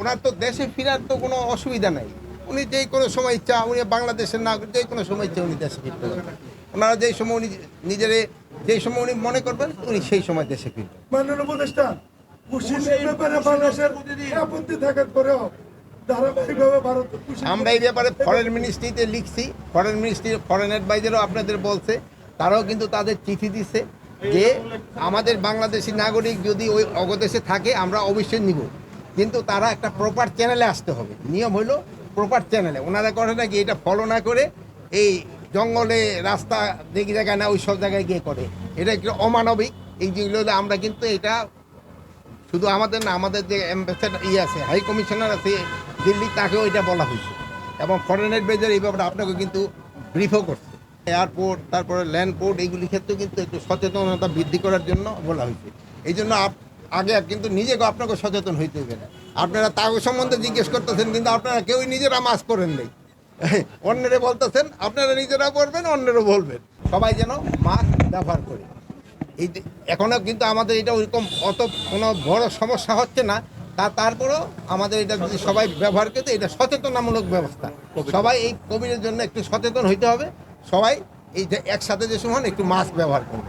ওনার তো দেশে ফেরার তো কোনো অসুবিধা নাই। উনি যেই কোনো সময় ইচ্ছা, উনি বাংলাদেশের নাগরিক, যে কোনো সময় ইচ্ছা উনি দেশে ফিরতে পারবেন। ওনারা যেই সময় উনি নিজেরে যেই সময় উনি মনে করবেন উনি সেই সময় দেশে ফিরবেন। মাননীয় উপদেষ্টা, খুশির ব্যাপারে বাংলাদেশের আপত্তি থাকার পরেও ধারাবাহিকভাবে ভারত আমরা এই ব্যাপারে ফরেন মিনিস্ট্রিতে লিখছি, ফরেন মিনিস্ট্রি ফরেন অ্যাডভাইজারও আপনাদের বলছে, তারাও কিন্তু তাদের চিঠি দিচ্ছে যে আমাদের বাংলাদেশি নাগরিক যদি ওই অগদেশে থাকে আমরা অবশ্যই নিব, কিন্তু তারা একটা প্রপার চ্যানেলে আসতে হবে। নিয়ম হলো প্রপার চ্যানেলে। ওনারা করে নাকি এটা ফলো না করে এই জঙ্গলে রাস্তা দেখি জায়গায় না ওই সব জায়গায় গিয়ে করে, এটা একটু অমানবিক। এই যেগুলো আমরা কিন্তু এটা শুধু আমাদের না, আমাদের যে অ্যাম্বাসেডার আছে, হাই কমিশনার আছে দিল্লি, তাকেও এটা বলা হয়েছে এবং ফরেন অ্যাডভাইজার এই ব্যাপারে আপনাকে কিন্তু ব্রিফও করছে। এয়ারপোর্ট, তারপরে ল্যান্ড পোর্ট, এইগুলি ক্ষেত্রেও কিন্তু একটু সচেতনতা বৃদ্ধি করার জন্য বলা হয়েছে। এই জন্য আগে কিন্তু নিজেকে আপনাকে সচেতন হইতে হবে না। আপনারা তাগো সম্বন্ধে জিজ্ঞেস করতেছেন, কিন্তু আপনারা কেউই নিজেরা মাস্ক করেন নেই। অন্যেরা বলতেছেন, আপনারা নিজেরা করবেন, অন্যেরও বলবেন। সবাই যেন মাস্ক ব্যবহার করে। এই এখনও কিন্তু আমাদের এটা ওইরকম অত কোনো বড় সমস্যা হচ্ছে না, তারপরেও আমাদের এটা যদি সবাই ব্যবহার করতে, এটা সচেতনামূলক ব্যবস্থা। সবাই এই কোভিডের জন্য একটু সচেতন হইতে হবে। সবাই এই যে একসাথে যে সময় একটু মাস্ক ব্যবহার করবে।